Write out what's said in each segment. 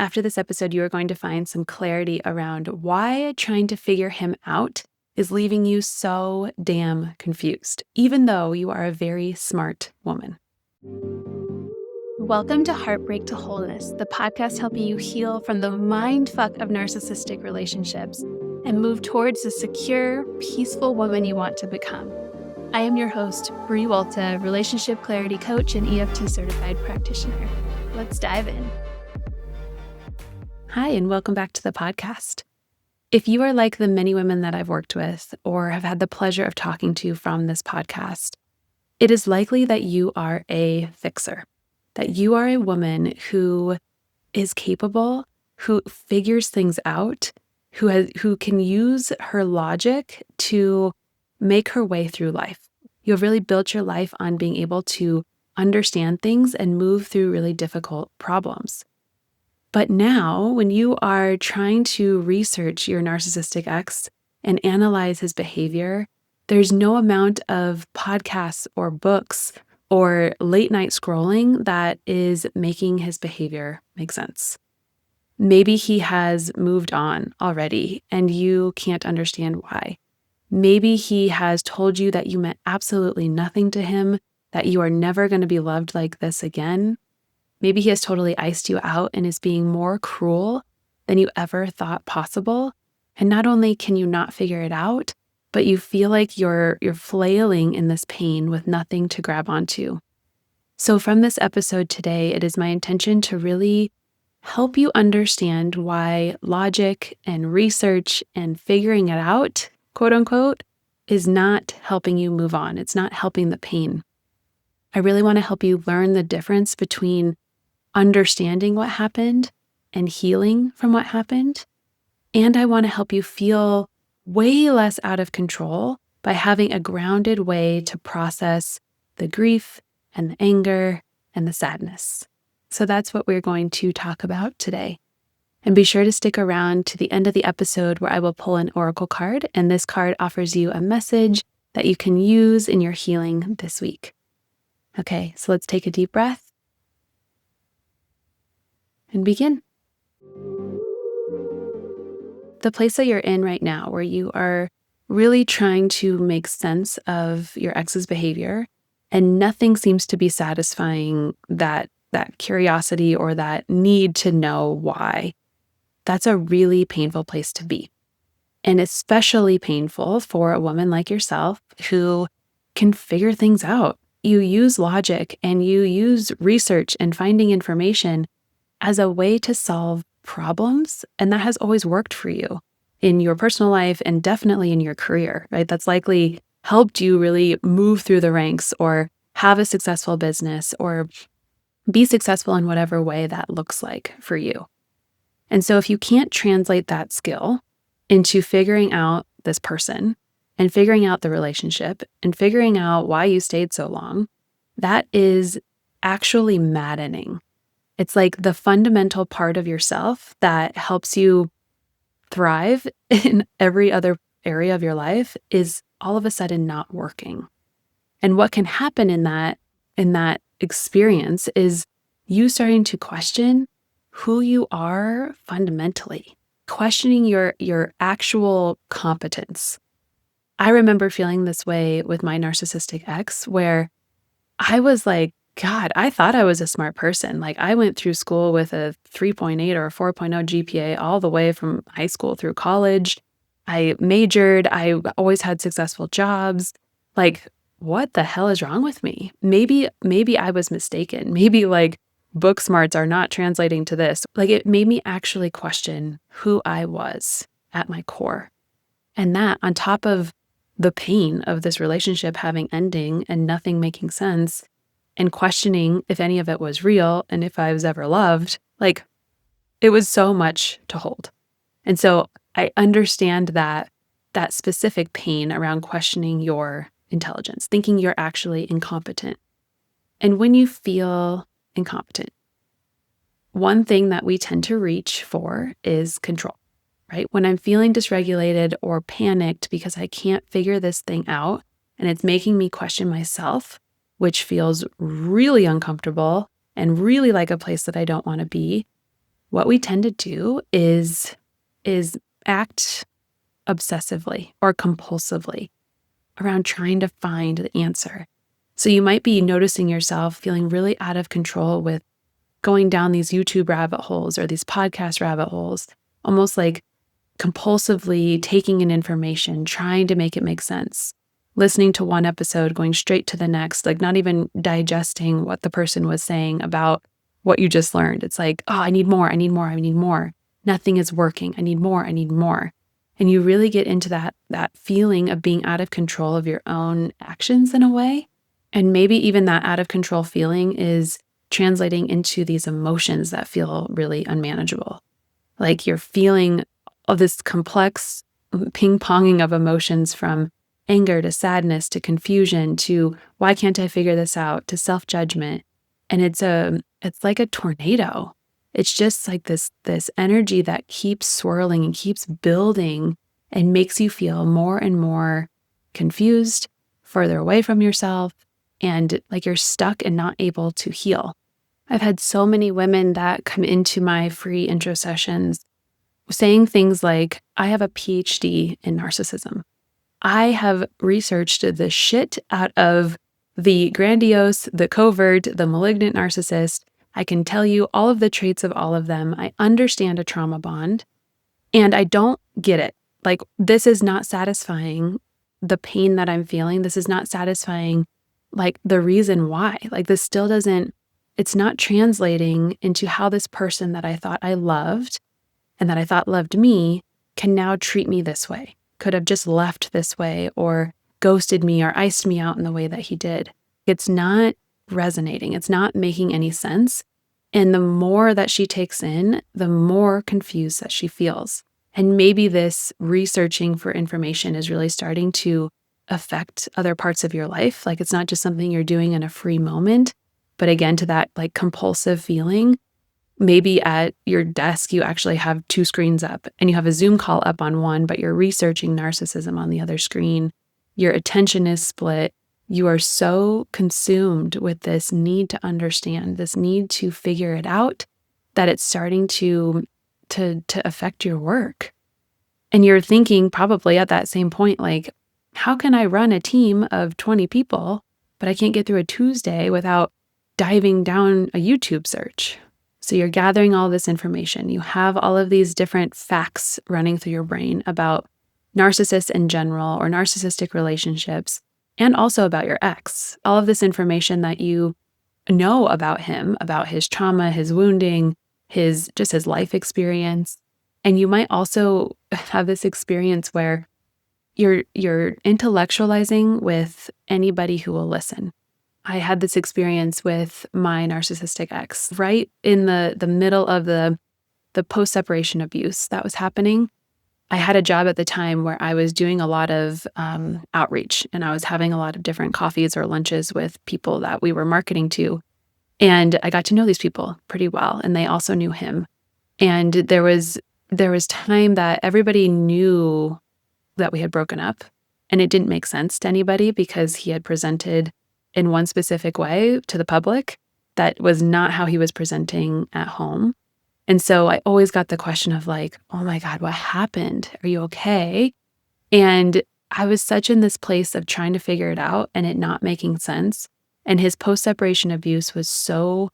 After this episode, you are going to find some clarity around why trying to figure him out is leaving you so damn confused, even though you are a very smart woman. Welcome to Heartbreak to Wholeness, the podcast helping you heal from the mindfuck of narcissistic relationships and move towards the secure, peaceful woman you want to become. I am your host, Bre Wolta, relationship clarity coach and EFT certified practitioner. Let's dive in. Hi, and welcome back to the podcast. If you are like the many women that I've worked with or have had the pleasure of talking to from this podcast, it is likely that you are a fixer, that you are a woman who is capable, who figures things out, who can use her logic to make her way through life. You have really built your life on being able to understand things and move through really difficult problems. But now, when you are trying to research your narcissistic ex and analyze his behavior, there's no amount of podcasts or books or late night scrolling that is making his behavior make sense. Maybe he has moved on already and you can't understand why. Maybe he has told you that you meant absolutely nothing to him, that you are never going to be loved like this again. Maybe he has totally iced you out and is being more cruel than you ever thought possible. And not only can you not figure it out, but you feel like you're flailing in this pain with nothing to grab onto. So from this episode today, it is my intention to really help you understand why logic and research and figuring it out, quote unquote, is not helping you move on. It's not helping the pain. I really want to help you learn the difference between understanding what happened and healing from what happened. And I want to help you feel way less out of control by having a grounded way to process the grief and the anger and the sadness. So that's what we're going to talk about today. And be sure to stick around to the end of the episode where I will pull an oracle card, and this card offers you a message that you can use in your healing this week. Okay, so let's take a deep breath and begin. The place that you're in right now, where you are really trying to make sense of your ex's behavior and nothing seems to be satisfying that curiosity or that need to know why, that's a really painful place to be. And especially painful for a woman like yourself who can figure things out. You use logic and you use research and finding information as a way to solve problems. And that has always worked for you in your personal life and definitely in your career, right? That's likely helped you really move through the ranks or have a successful business or be successful in whatever way that looks like for you. And so if you can't translate that skill into figuring out this person and figuring out the relationship and figuring out why you stayed so long, that is actually maddening. It's like the fundamental part of yourself that helps you thrive in every other area of your life is all of a sudden not working. And what can happen in that experience is you starting to question who you are fundamentally, questioning your actual competence. I remember feeling this way with my narcissistic ex, where I was like, God, I thought I was a smart person. Like I went through school with a 3.8 or a 4.0 GPA all the way from high school through college. I majored. I always had successful jobs. Like, what the hell is wrong with me? Maybe I was mistaken. Maybe like book smarts are not translating to this. Like it made me actually question who I was at my core. And that on top of the pain of this relationship having ending and nothing making sense, and questioning if any of it was real and if I was ever loved, like it was so much to hold. And so I understand that specific pain around questioning your intelligence, thinking you're actually incompetent. And when you feel incompetent, one thing that we tend to reach for is control, right? When I'm feeling dysregulated or panicked because I can't figure this thing out and it's making me question myself, which feels really uncomfortable and really like a place that I don't want to be, what we tend to do is act obsessively or compulsively around trying to find the answer. So you might be noticing yourself feeling really out of control with going down these YouTube rabbit holes or these podcast rabbit holes, almost like compulsively taking in information, trying to make it make sense, listening to one episode, going straight to the next, like not even digesting what the person was saying about what you just learned. It's like, oh, I need more, I need more, I need more. Nothing is working. I need more, I need more. And you really get into that feeling of being out of control of your own actions in a way. And maybe even that out of control feeling is translating into these emotions that feel really unmanageable. Like you're feeling all this complex ping-ponging of emotions from anger to sadness to confusion to why can't I figure this out to self-judgment. And it's like a tornado. It's just like this energy that keeps swirling and keeps building and makes you feel more and more confused, further away from yourself, and like you're stuck and not able to heal. I've had so many women that come into my free intro sessions saying things like, I have a PhD in narcissism. I have researched the shit out of the grandiose, the covert, the malignant narcissist. I can tell you all of the traits of all of them. I understand a trauma bond, and I don't get it. Like, this is not satisfying the pain that I'm feeling. This is not satisfying, like, the reason why. Like, this still doesn't, it's not translating into how this person that I thought I loved and that I thought loved me can now treat me this way, could have just left this way or ghosted me or iced me out in the way that he did. It's not resonating. It's not making any sense. And the more that she takes in, the more confused that she feels. And maybe this researching for information is really starting to affect other parts of your life. Like, it's not just something you're doing in a free moment, but again, to that like compulsive feeling. Maybe at your desk, you actually have two screens up and you have a Zoom call up on one, but you're researching narcissism on the other screen. Your attention is split. You are so consumed with this need to understand, this need to figure it out, that it's starting to affect your work. And you're thinking probably at that same point, like, how can I run a team of 20 people, but I can't get through a Tuesday without diving down a YouTube search? So you're gathering all this information. You have all of these different facts running through your brain about narcissists in general or narcissistic relationships, and also about your ex. All of this information that you know about him, about his trauma, his wounding, his life experience. And you might also have this experience where you're intellectualizing with anybody who will listen. I had this experience with my narcissistic ex right in the middle of the post-separation abuse that was happening. I had a job at the time where I was doing a lot of outreach, and I was having a lot of different coffees or lunches with people that we were marketing to. And I got to know these people pretty well, and they also knew him. And there was time that everybody knew that we had broken up, and it didn't make sense to anybody because he had presented in one specific way to the public that was not how he was presenting at home. And so I always got the question of like, oh my God, what happened? Are you okay? And I was such in this place of trying to figure it out and it not making sense. And his post-separation abuse was so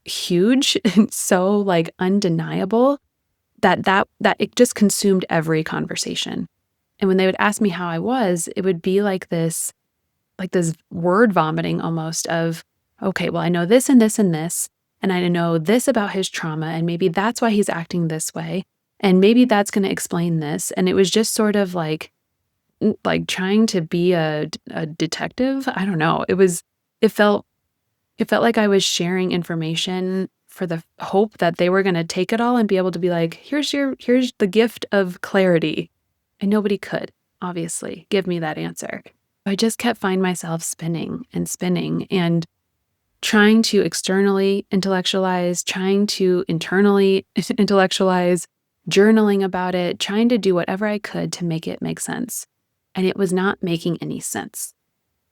huge and so like undeniable that it just consumed every conversation. And when they would ask me how I was, it would be like this word vomiting almost of, okay, well, I know this and this and this, and I know this about his trauma, and maybe that's why he's acting this way, and maybe that's going to explain this. And it was just sort of like trying to be a detective. I don't know. It felt like I was sharing information for the hope that they were going to take it all and be able to be like, here's the gift of clarity. And nobody could, obviously, give me that answer. I just kept finding myself spinning and trying to externally intellectualize, trying to internally intellectualize, journaling about it, trying to do whatever I could to make it make sense. And it was not making any sense.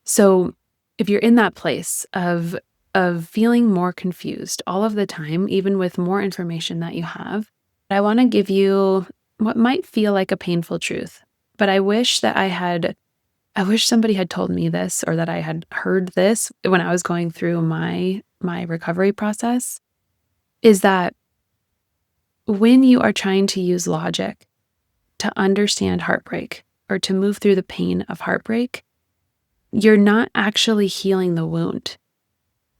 So if you're in that place of of feeling more confused all of the time, even with more information that you have, I want to give you what might feel like a painful truth. But I wish somebody had told me this, or that I had heard this when I was going through my recovery process, is that when you are trying to use logic to understand heartbreak or to move through the pain of heartbreak, you're not actually healing the wound.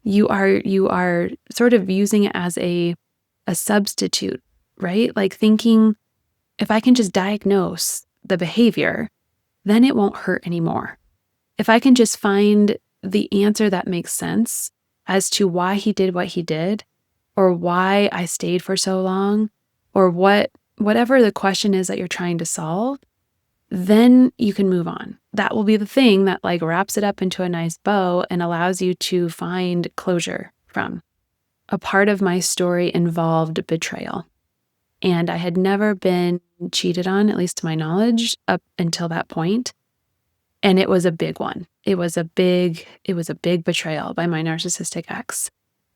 You are sort of using it as a substitute, right? Like thinking, if I can just diagnose the behavior, then it won't hurt anymore. If I can just find the answer that makes sense as to why he did what he did, or why I stayed for so long, or whatever the question is that you're trying to solve, then you can move on. That will be the thing that like wraps it up into a nice bow and allows you to find closure from. A part of my story involved betrayal. And I had never been cheated on, at least to my knowledge, up until that point. And it was a big one. It was a big betrayal by my narcissistic ex.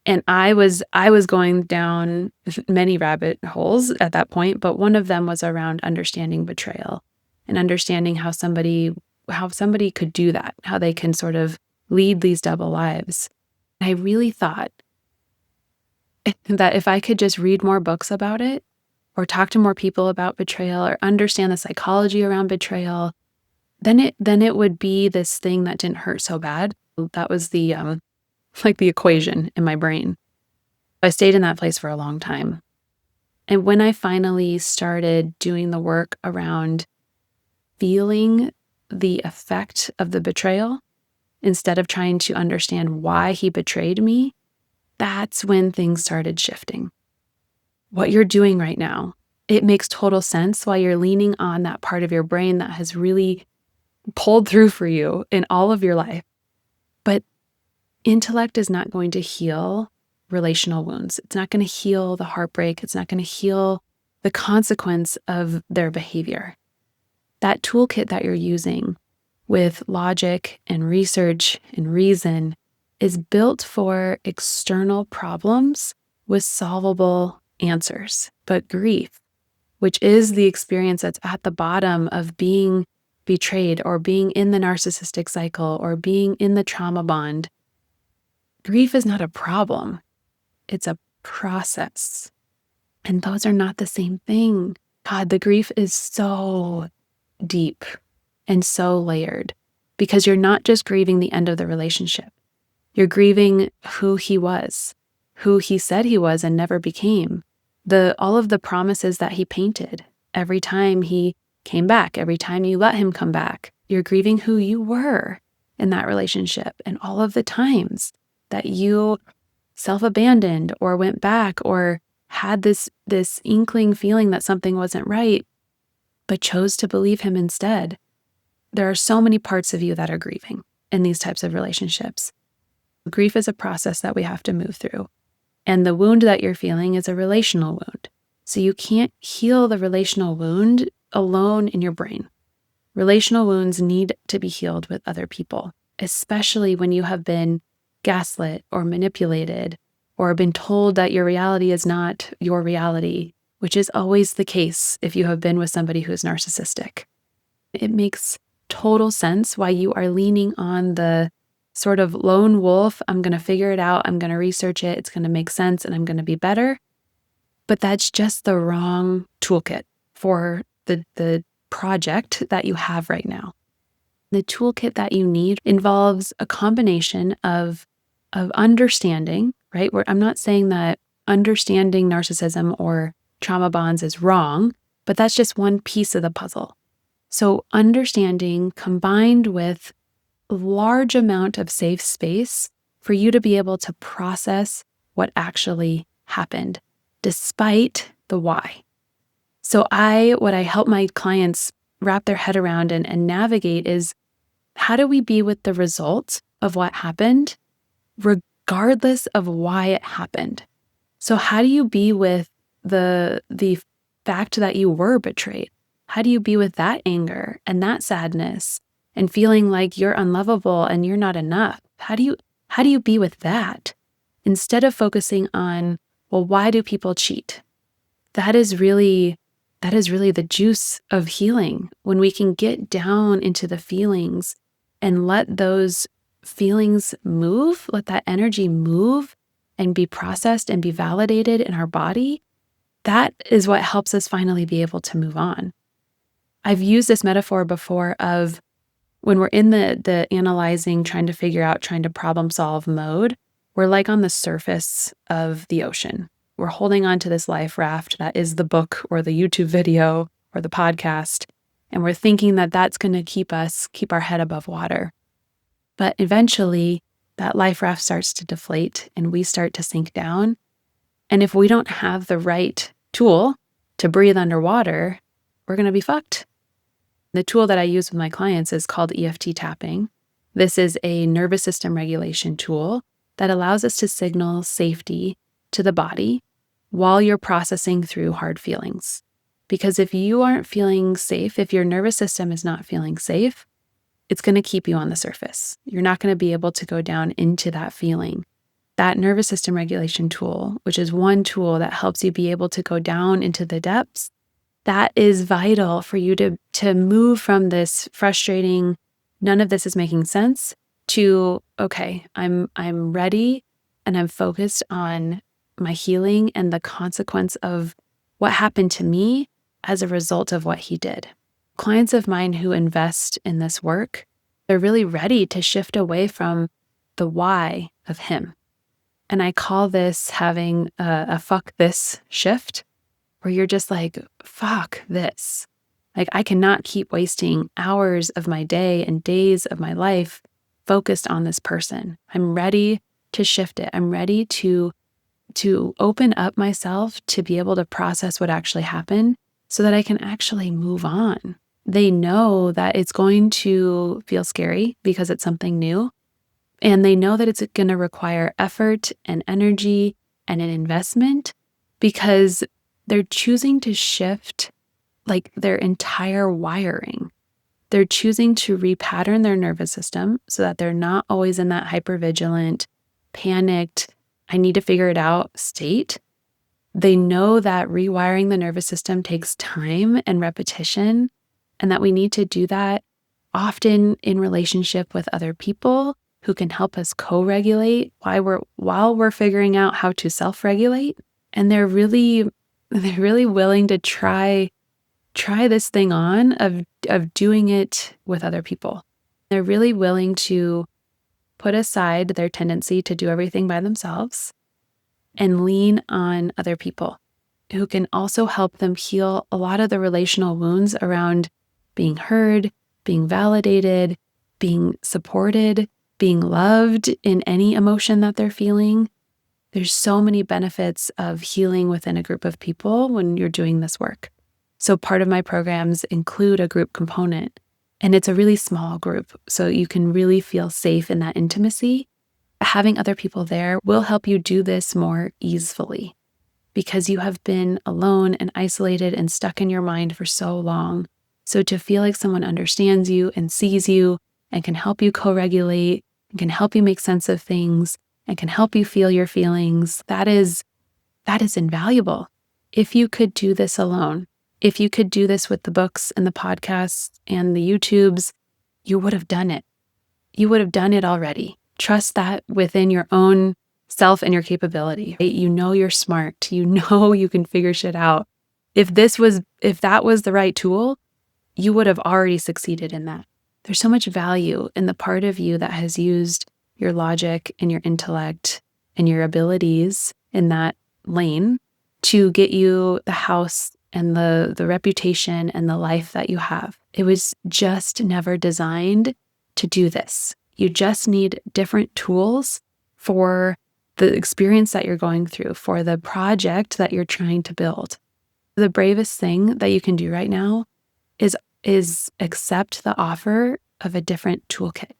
And I was going down many rabbit holes at that point, but one of them was around understanding betrayal and understanding how somebody could do that, how they can sort of lead these double lives. I really thought that if I could just read more books about it, or talk to more people about betrayal, or understand the psychology around betrayal, then it would be this thing that didn't hurt so bad. That was the the equation in my brain. I stayed in that place for a long time. And when I finally started doing the work around feeling the effect of the betrayal, instead of trying to understand why he betrayed me, that's when things started shifting. What you're doing right now, it makes total sense why you're leaning on that part of your brain that has really pulled through for you in all of your life. But intellect is not going to heal relational wounds. It's not going to heal the heartbreak. It's not going to heal the consequence of their behavior. That toolkit that you're using with logic and research and reason is built for external problems with solvable answers. But grief, which is the experience that's at the bottom of being betrayed or being in the narcissistic cycle or being in the trauma bond, grief is not a problem. It's a process. And those are not the same thing. God, the grief is so deep and so layered because you're not just grieving the end of the relationship. You're grieving who he was, who he said he was and never became. All of the promises that he painted every time he came back, every time you let him come back. You're grieving who you were in that relationship and all of the times that you self-abandoned or went back or had this inkling feeling that something wasn't right, but chose to believe him instead. There are so many parts of you that are grieving in these types of relationships. Grief is a process that we have to move through. And the wound that you're feeling is a relational wound. So you can't heal the relational wound alone in your brain. Relational wounds need to be healed with other people, especially when you have been gaslit or manipulated or been told that your reality is not your reality, which is always the case if you have been with somebody who is narcissistic. It makes total sense why you are leaning on the sort of lone wolf, I'm going to figure it out, I'm going to research it, it's going to make sense, and I'm going to be better. But that's just the wrong toolkit for the project that you have right now. The toolkit that you need involves a combination of understanding, right? Where I'm not saying that understanding narcissism or trauma bonds is wrong, but that's just one piece of the puzzle. So understanding combined with a large amount of safe space for you to be able to process what actually happened, despite the why. So what I help my clients wrap their head around and navigate is, how do we be with the result of what happened, regardless of why it happened? So how do you be with the fact that you were betrayed? How do you be with that anger and that sadness and feeling like you're unlovable and you're not enough? How do you be with that? instead of focusing on, well, why do people cheat? That is really the juice of healing. When we can get down into the feelings and let those feelings move, let that energy move and be processed and be validated in our body, that is what helps us finally be able to move on. I've used this metaphor before of when we're in the analyzing, trying to figure out, trying to problem solve mode, we're like on the surface of the ocean. We're holding on to this life raft that is the book or the YouTube video or the podcast, and we're thinking that that's going to keep our head above water. But eventually, that life raft starts to deflate and we start to sink down. And if we don't have the right tool to breathe underwater, we're going to be fucked. The tool that I use with my clients is called EFT tapping. This is a nervous system regulation tool that allows us to signal safety to the body while you're processing through hard feelings. Because if you aren't feeling safe, if your nervous system is not feeling safe, it's going to keep you on the surface. You're not going to be able to go down into that feeling. That nervous system regulation tool, which is one tool that helps you be able to go down into the depths, that is vital for you to move from this frustrating, none of this is making sense, to, okay, I'm ready and I'm focused on my healing and the consequence of what happened to me as a result of what he did. Clients of mine who invest in this work, they're really ready to shift away from the why of him. And I call this having a fuck this shift, where you're just like, fuck this. Like, I cannot keep wasting hours of my day and days of my life focused on this person. I'm ready to shift it. I'm ready to open up myself to be able to process what actually happened so that I can actually move on. They know that it's going to feel scary because it's something new. And they know that it's going to require effort and energy and an investment because they're choosing to shift like their entire wiring. They're choosing to repattern their nervous system so that they're not always in that hypervigilant, panicked, I need to figure it out state. They know that rewiring the nervous system takes time and repetition, and that we need to do that often in relationship with other people who can help us co-regulate while we're figuring out how to self-regulate. And they're really willing to try this thing on of doing it with other people. They're really willing to put aside their tendency to do everything by themselves and lean on other people who can also help them heal a lot of the relational wounds around being heard, being validated, being supported, being loved in any emotion that they're feeling. There's so many benefits of healing within a group of people when you're doing this work. So part of my programs include a group component, and it's a really small group, so you can really feel safe in that intimacy. Having other people there will help you do this more easily because you have been alone and isolated and stuck in your mind for so long. So to feel like someone understands you and sees you and can help you co-regulate and can help you make sense of things and can help you feel your feelings, that is invaluable. If you could do this alone, if you could do this with the books and the podcasts and the YouTubes, you would have done it. You would have done it already. Trust that within your own self and your capability. You know you're smart. You know you can figure shit out. If that was the right tool, you would have already succeeded in that. There's so much value in the part of you that has used your logic and your intellect and your abilities in that lane to get you the house and the reputation and the life that you have. It was just never designed to do this. You just need different tools for the experience that you're going through, for the project that you're trying to build. The bravest thing that you can do right now is accept the offer of a different toolkit,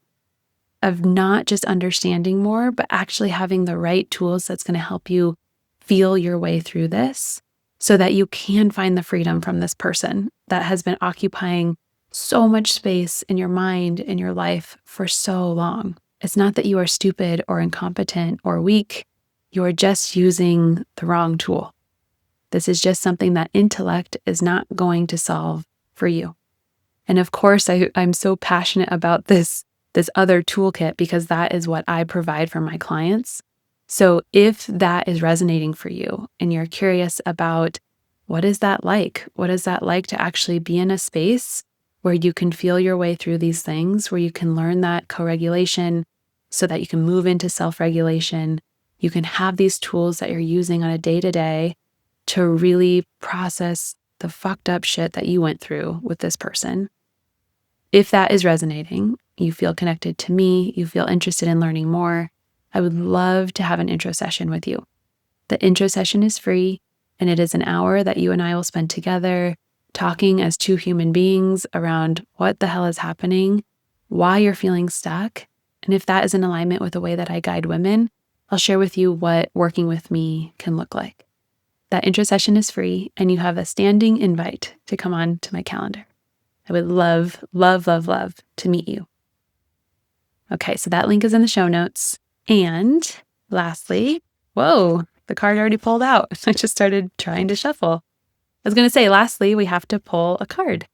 of not just understanding more, but actually having the right tools that's going to help you feel your way through this so that you can find the freedom from this person that has been occupying so much space in your mind, in your life for so long. It's not that you are stupid or incompetent or weak. you're just using the wrong tool. This is just something that intellect is not going to solve for you. And of course, I'm so passionate about this other toolkit because that is what I provide for my clients. So if that is resonating for you and you're curious about what is that like to actually be in a space where you can feel your way through these things, where you can learn that co-regulation so that you can move into self-regulation, you can have these tools that you're using on a day-to-day to really process the fucked up shit that you went through with this person. If that is resonating, you feel connected to me, you feel interested in learning more, I would love to have an intro session with you. The intro session is free, and it is an hour that you and I will spend together talking as two human beings around what the hell is happening, why you're feeling stuck, and if that is in alignment with the way that I guide women, I'll share with you what working with me can look like. That intro session is free, and you have a standing invite to come on to my calendar. I would love, love, love, love to meet you. Okay, so that link is in the show notes. And lastly, whoa, the card already pulled out. I just started trying to shuffle. I was going to say, lastly, we have to pull a card.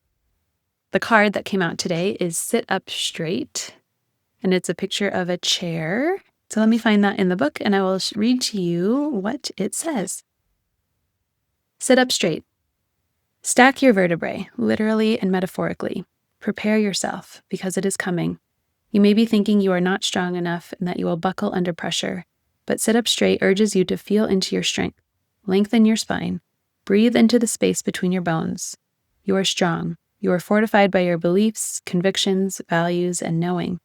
The card that came out today is Sit Up Straight, and it's a picture of a chair. So let me find that in the book, and I will read to you what it says. Sit up straight. Stack your vertebrae, literally and metaphorically. Prepare yourself, because it is coming. You may be thinking you are not strong enough and that you will buckle under pressure, but Sit Up Straight urges you to feel into your strength. Lengthen your spine. Breathe into the space between your bones. You are strong. You are fortified by your beliefs, convictions, values, and knowing.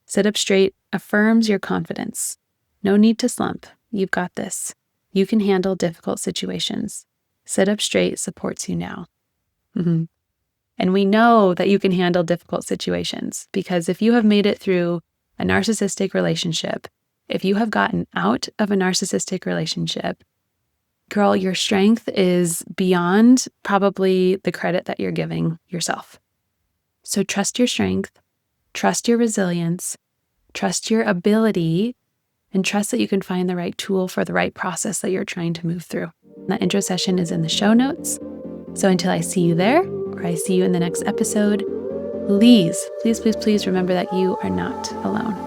Sit Up Straight affirms your confidence. No need to slump. You've got this. You can handle difficult situations. Sit Up Straight supports you now. And we know that you can handle difficult situations because if you have made it through a narcissistic relationship, if you have gotten out of a narcissistic relationship, girl, your strength is beyond probably the credit that you're giving yourself. So trust your strength, trust your resilience, trust your ability, and trust that you can find the right tool for the right process that you're trying to move through. That intro session is in the show notes. So until I see you there, or I see you in the next episode, please, please, please, please remember that you are not alone.